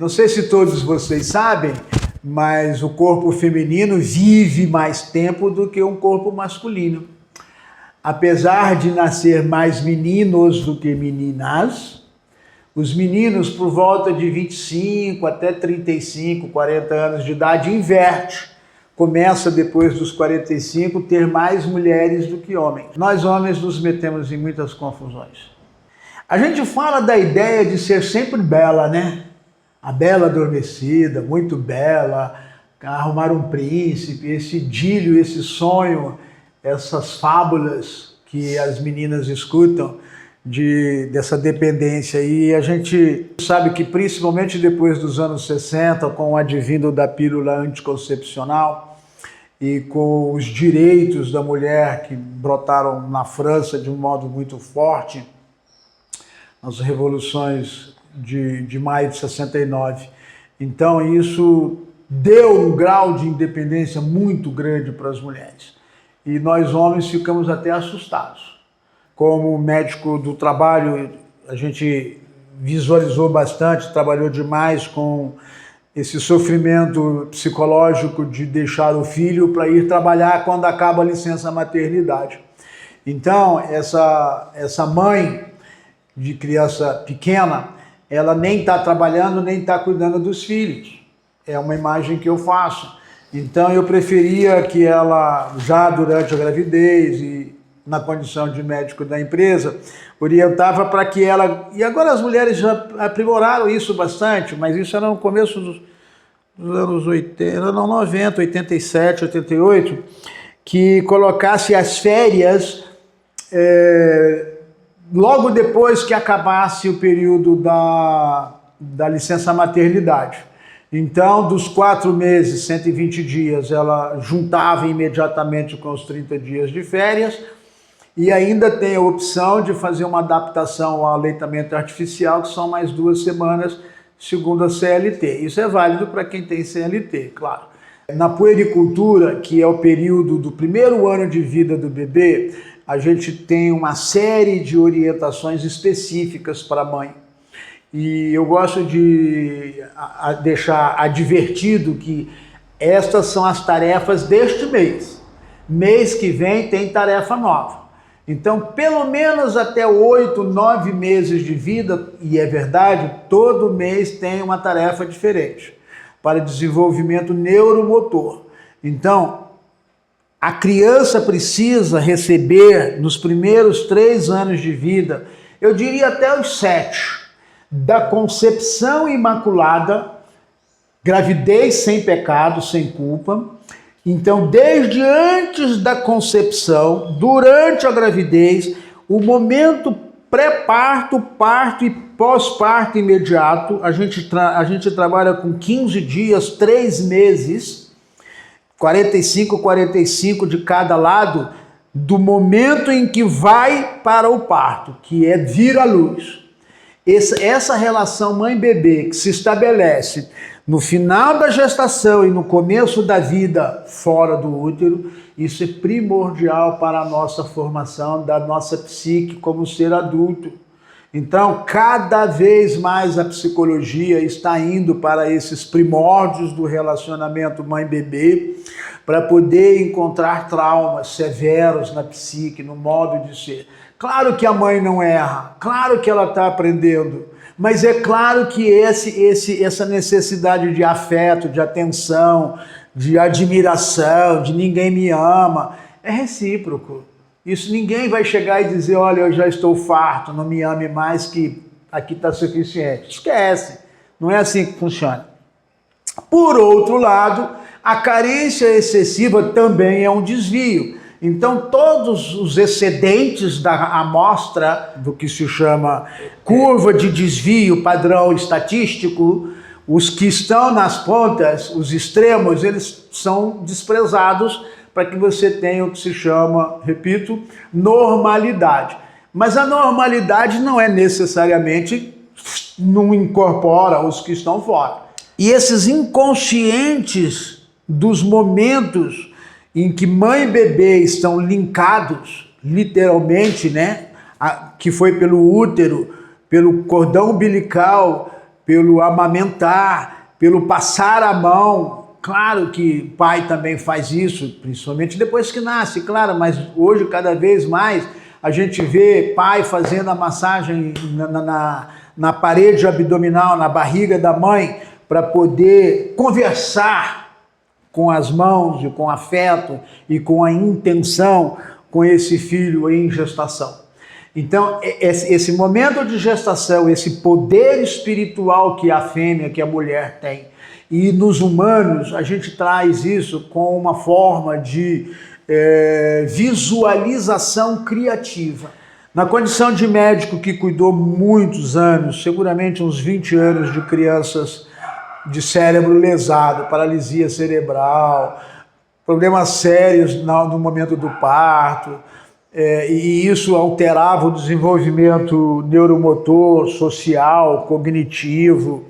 Não sei se todos vocês sabem, mas o corpo feminino vive mais tempo do que um corpo masculino. Apesar de nascer mais meninos do que meninas, os meninos por volta de 25 até 35, 40 anos de idade inverte. Começa depois dos 45 ter mais mulheres do que homens. Nós homens nos metemos em muitas confusões. A gente fala da ideia de ser sempre bela, né? A bela adormecida, muito bela, arrumar um príncipe, esse idílio, esse sonho, essas fábulas que as meninas escutam dessa dependência. E a gente sabe que principalmente depois dos anos 60, com o advindo da pílula anticoncepcional e com os direitos da mulher que brotaram na França de um modo muito forte, nas revoluções de maio de 69. Então isso deu um grau de independência muito grande para as mulheres. E nós homens ficamos até assustados. Como médico do trabalho, a gente visualizou bastante, trabalhou demais com esse sofrimento psicológico de deixar o filho para ir trabalhar quando acaba a licença maternidade. Então, essa mãe de criança pequena, ela nem está trabalhando, nem está cuidando dos filhos. É uma imagem que eu faço. Então eu preferia que ela, já durante a gravidez e na condição de médico da empresa, orientava para que ela... E agora as mulheres já aprimoraram isso bastante, mas isso era no começo dos anos 80, não, 90, 87, 88, que colocasse as férias... logo depois que acabasse o período da licença maternidade. Então, dos 4 meses, 120 dias, ela juntava imediatamente com os 30 dias de férias e ainda tem a opção de fazer uma adaptação ao aleitamento artificial, que são mais 2 semanas, segundo a CLT. Isso é válido para quem tem CLT, claro. Na puericultura, que é o período do primeiro ano de vida do bebê, a gente tem uma série de orientações específicas para a mãe. E eu gosto de deixar advertido que estas são as tarefas deste mês. Mês que vem tem tarefa nova. Então, pelo menos até 8, 9 meses de vida, e é verdade, todo mês tem uma tarefa diferente para desenvolvimento neuromotor. Então, a criança precisa receber, nos primeiros 3 anos de vida, eu diria até os 7, da concepção imaculada, gravidez sem pecado, sem culpa. Então, desde antes da concepção, durante a gravidez, o momento pré-parto, parto e pós-parto imediato, a gente trabalha com 15 dias, 3 meses, 45 de cada lado, do momento em que vai para o parto, que é vir à luz. Essa relação mãe-bebê que se estabelece no final da gestação e no começo da vida fora do útero, isso é primordial para a nossa formação, da nossa psique como ser adulto. Então, cada vez mais a psicologia está indo para esses primórdios do relacionamento mãe-bebê para poder encontrar traumas severos na psique, no modo de ser. Claro que a mãe não erra, claro que ela está aprendendo, mas é claro que essa necessidade de afeto, de atenção, de admiração, de ninguém me ama, é recíproco. Isso ninguém vai chegar e dizer, olha, eu já estou farto, não me ame mais, que aqui está suficiente. Esquece, não é assim que funciona. Por outro lado, a carência excessiva também é um desvio. Então, todos os excedentes da amostra, do que se chama curva de desvio padrão estatístico, os que estão nas pontas, os extremos, eles são desprezados para que você tenha o que se chama, repito, normalidade. Mas a normalidade não é necessariamente, não incorpora os que estão fora. E esses inconscientes dos momentos em que mãe e bebê estão linkados, literalmente, né? Que foi pelo útero, pelo cordão umbilical, pelo amamentar, pelo passar a mão. Claro que pai também faz isso, principalmente depois que nasce, claro, mas hoje cada vez mais a gente vê pai fazendo a massagem na parede abdominal, na barriga da mãe, para poder conversar com as mãos e com afeto e com a intenção com esse filho em gestação. Então, esse momento de gestação, esse poder espiritual que a fêmea, que a mulher tem, e nos humanos a gente traz isso com uma forma de visualização criativa. Na condição de médico que cuidou muitos anos, seguramente uns 20 anos de crianças de cérebro lesado, paralisia cerebral, problemas sérios no momento do parto, e isso alterava o desenvolvimento neuromotor, social, cognitivo.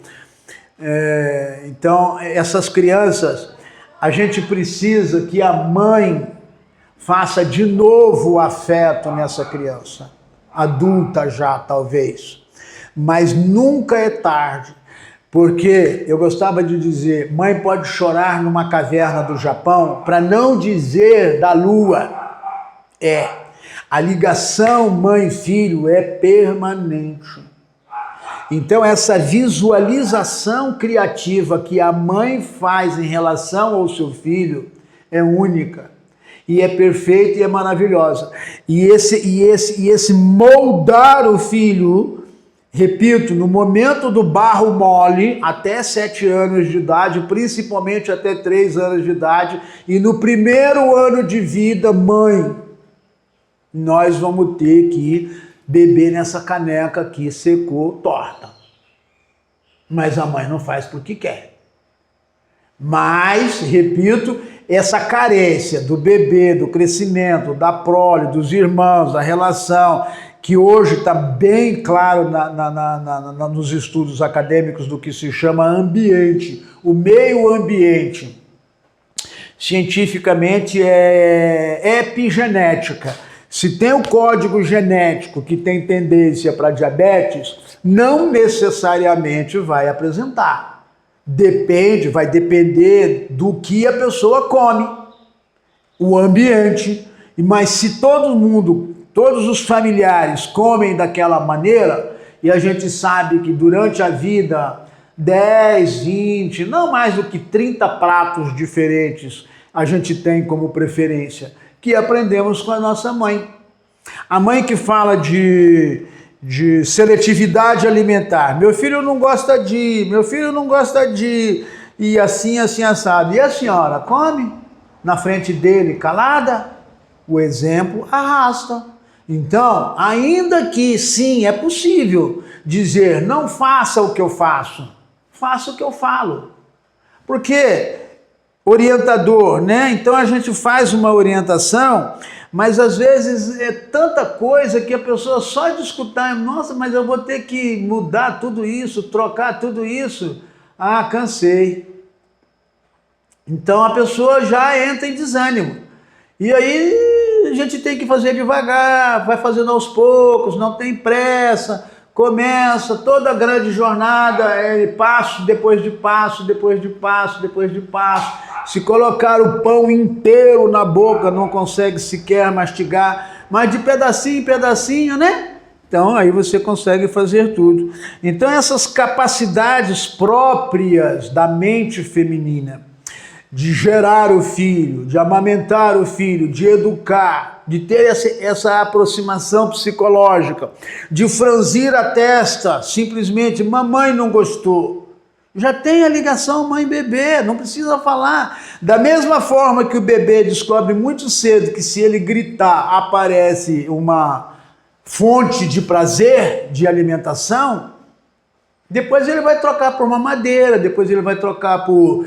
Então, essas crianças, a gente precisa que a mãe faça de novo afeto nessa criança, adulta já talvez, mas nunca é tarde, porque eu gostava de dizer, mãe pode chorar numa caverna do Japão, para não dizer da lua. A ligação mãe-filho é permanente. Então essa visualização criativa que a mãe faz em relação ao seu filho é única. E é perfeita e é maravilhosa. E esse moldar o filho, repito, no momento do barro mole, até 7 anos de idade, principalmente até 3 anos de idade, e no primeiro ano de vida, mãe, nós vamos ter que beber nessa caneca aqui, secou, torta. Mas a mãe não faz porque quer. Mas, repito, essa carência do bebê, do crescimento, da prole, dos irmãos, da relação, que hoje está bem claro nos estudos acadêmicos do que se chama ambiente, o meio ambiente, cientificamente é epigenética. Se tem o código genético que tem tendência para diabetes, não necessariamente vai apresentar. Vai depender do que a pessoa come, o ambiente. Mas se todos os familiares comem daquela maneira, e a gente sabe que durante a vida 10, 20, não mais do que 30 pratos diferentes a gente tem como preferência, que aprendemos com a nossa mãe. A mãe que fala de seletividade alimentar. Meu filho não gosta de, e assim, assado. E a senhora come na frente dele calada? O exemplo arrasta. Então, ainda que sim, é possível dizer, não faça o que eu faço, faça o que eu falo. Porque orientador, né? Então a gente faz uma orientação, mas às vezes é tanta coisa que a pessoa só de escutar, nossa, mas eu vou ter que mudar tudo isso, trocar tudo isso. Ah, cansei. Então a pessoa já entra em desânimo. E aí a gente tem que fazer devagar, vai fazendo aos poucos, não tem pressa. Começa toda a grande jornada, passo depois de passo, depois de passo, depois de passo. Se colocar o pão inteiro na boca, não consegue sequer mastigar, mas de pedacinho em pedacinho, né? Então aí você consegue fazer tudo. Então essas capacidades próprias da mente feminina, de gerar o filho, de amamentar o filho, de educar, de ter essa aproximação psicológica, de franzir a testa, simplesmente, mamãe não gostou. Já tem a ligação mãe-bebê, não precisa falar. Da mesma forma que o bebê descobre muito cedo que se ele gritar aparece uma fonte de prazer, de alimentação, depois ele vai trocar por mamadeira, depois ele vai trocar por.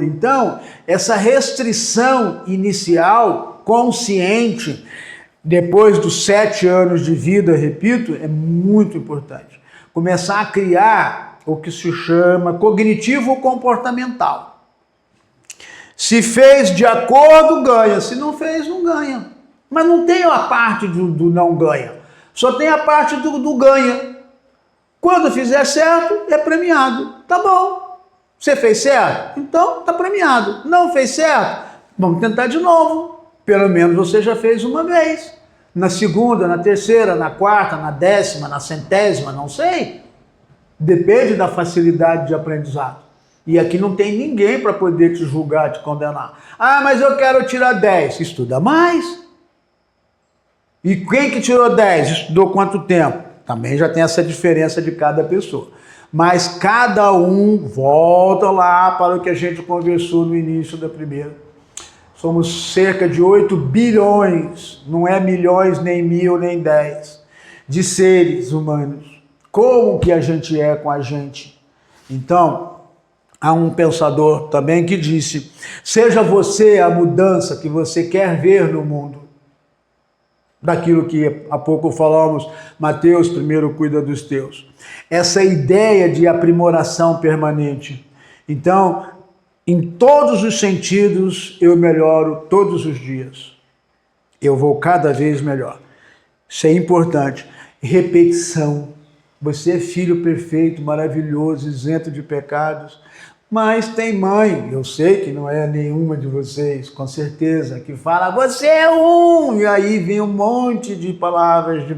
Então, essa restrição inicial, consciente, depois dos 7 anos de vida, repito, é muito importante. Começar a criar o que se chama cognitivo-comportamental. Se fez de acordo, ganha. Se não fez, não ganha. Mas não tem a parte do não ganha. Só tem a parte do ganha. Quando fizer certo, é premiado. Tá bom. Você fez certo? Então tá premiado. Não fez certo? Vamos tentar de novo. Pelo menos você já fez uma vez. Na segunda, na terceira, na quarta, na 10ª, na 100ª, não sei. Depende da facilidade de aprendizado. E aqui não tem ninguém para poder te julgar, te condenar. Ah, mas eu quero tirar 10. Estuda mais. E quem que tirou 10? Estudou quanto tempo? Também já tem essa diferença de cada pessoa. Mas cada um volta lá para o que a gente conversou no início da primeira. Somos cerca de 8 bilhões, não é milhões, nem 1000, nem 10, de seres humanos. Como que a gente é com a gente? Então, há um pensador também que disse, seja você a mudança que você quer ver no mundo. Daquilo que há pouco falamos, Mateus, primeiro cuida dos teus. Essa ideia de aprimoração permanente. Então, em todos os sentidos, eu melhoro todos os dias. Eu vou cada vez melhor. Isso é importante. Repetição. Você é filho perfeito, maravilhoso, isento de pecados, mas tem mãe, eu sei que não é nenhuma de vocês, com certeza, que fala, você é um, e aí vem um monte de palavras de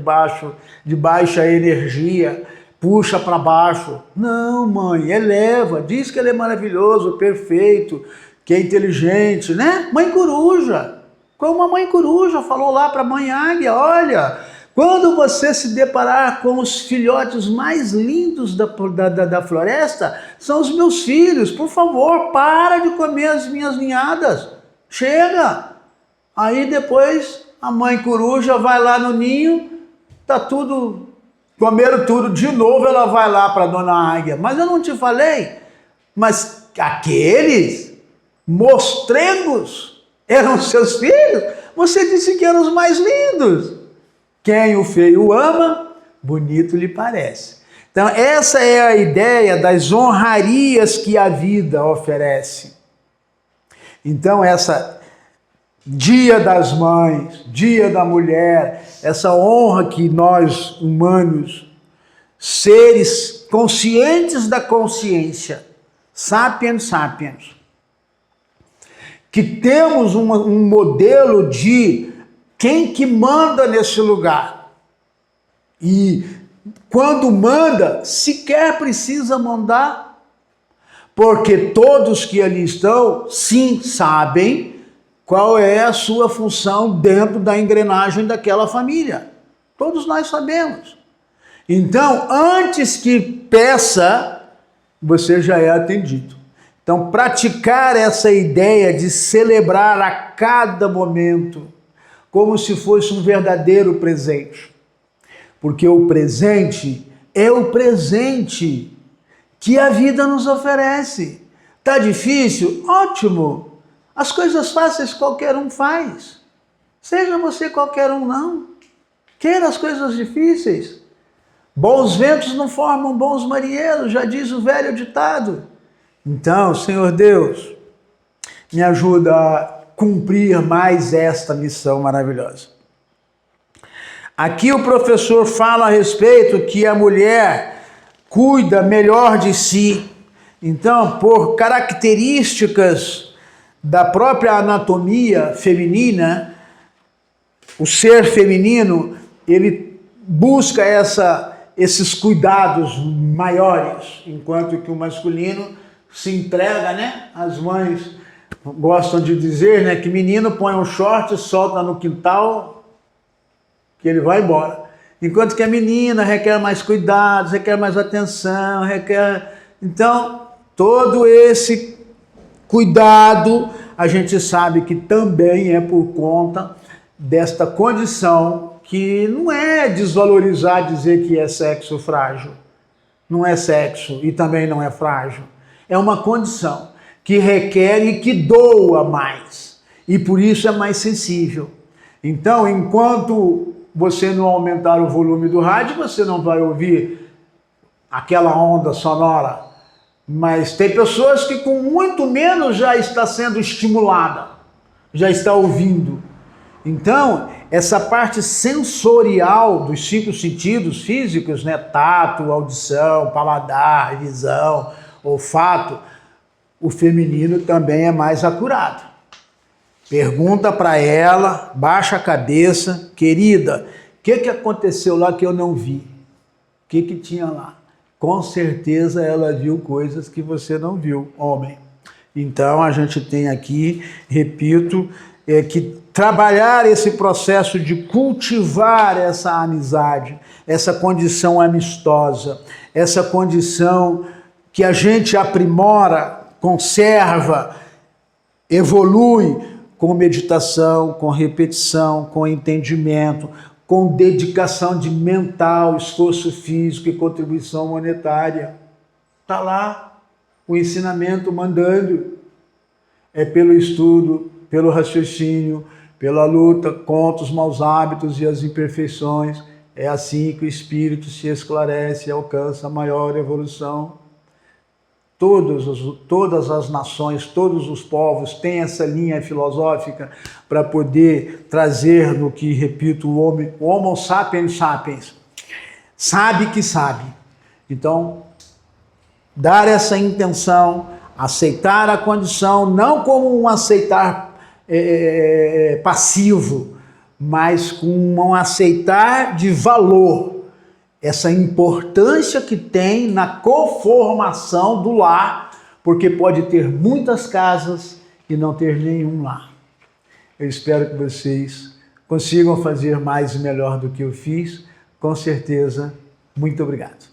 baixa energia, puxa para baixo. Não, mãe, eleva, diz que ele é maravilhoso, perfeito, que é inteligente, né? Mãe coruja, como a mãe coruja falou lá para a mãe águia, olha, quando você se deparar com os filhotes mais lindos da floresta, são os meus filhos, por favor, para de comer as minhas ninhadas, chega. Aí depois a mãe coruja vai lá no ninho, tá tudo, comeram tudo, de novo ela vai lá para a dona águia, mas eu não te falei, mas aqueles mostrengos eram seus filhos, você disse que eram os mais lindos. Quem o feio ama, bonito lhe parece. Então, essa é a ideia das honrarias que a vida oferece. Então, essa Dia das Mães, Dia da Mulher, essa honra que nós, humanos, seres conscientes da consciência, sapiens sapiens, que temos um modelo de quem que manda nesse lugar? E quando manda, sequer precisa mandar, porque todos que ali estão, sim, sabem qual é a sua função dentro da engrenagem daquela família. Todos nós sabemos. Então, antes que peça, você já é atendido. Então, praticar essa ideia de celebrar a cada momento, como se fosse um verdadeiro presente. Porque o presente é o presente que a vida nos oferece. Tá difícil? Ótimo! As coisas fáceis qualquer um faz. Seja você qualquer um não. Queira as coisas difíceis. Bons ventos não formam bons marinheiros, já diz o velho ditado. Então, Senhor Deus, me ajuda a cumprir mais esta missão maravilhosa. Aqui o professor fala a respeito que a mulher cuida melhor de si. Então, por características da própria anatomia feminina, o ser feminino, ele busca esses cuidados maiores, enquanto que o masculino se entrega, né? As mães gostam de dizer, né, que menino põe um short, solta no quintal, que ele vai embora. Enquanto que a menina requer mais cuidados, requer mais atenção, requer... Então, todo esse cuidado, a gente sabe que também é por conta desta condição, que não é desvalorizar dizer que é sexo frágil. Não é sexo e também não é frágil. É uma condição que requer e que doa mais. E por isso é mais sensível. Então, enquanto você não aumentar o volume do rádio, você não vai ouvir aquela onda sonora. Mas tem pessoas que com muito menos já está sendo estimulada, já está ouvindo. Então, essa parte sensorial dos 5 sentidos físicos, né? Tato, audição, paladar, visão, olfato, o feminino também é mais acurado. Pergunta para ela, baixa a cabeça, querida, o que aconteceu lá que eu não vi? O que tinha lá? Com certeza ela viu coisas que você não viu, homem. Então a gente tem aqui, repito, que trabalhar esse processo de cultivar essa amizade, essa condição amistosa, essa condição que a gente aprimora, conserva, evolui com meditação, com repetição, com entendimento, com dedicação de mental, esforço físico e contribuição monetária. Está lá o ensinamento mandando. É pelo estudo, pelo raciocínio, pela luta contra os maus hábitos e as imperfeições. É assim que o espírito se esclarece e alcança a maior evolução. Todas as nações, todos os povos têm essa linha filosófica para poder trazer no que, repito, o Homo sapiens sapiens, sabe que sabe. Então, dar essa intenção, aceitar a condição, não como um aceitar passivo, mas com um aceitar de valor. Essa importância que tem na conformação do lar, porque pode ter muitas casas e não ter nenhum lar. Eu espero que vocês consigam fazer mais e melhor do que eu fiz. Com certeza, muito obrigado.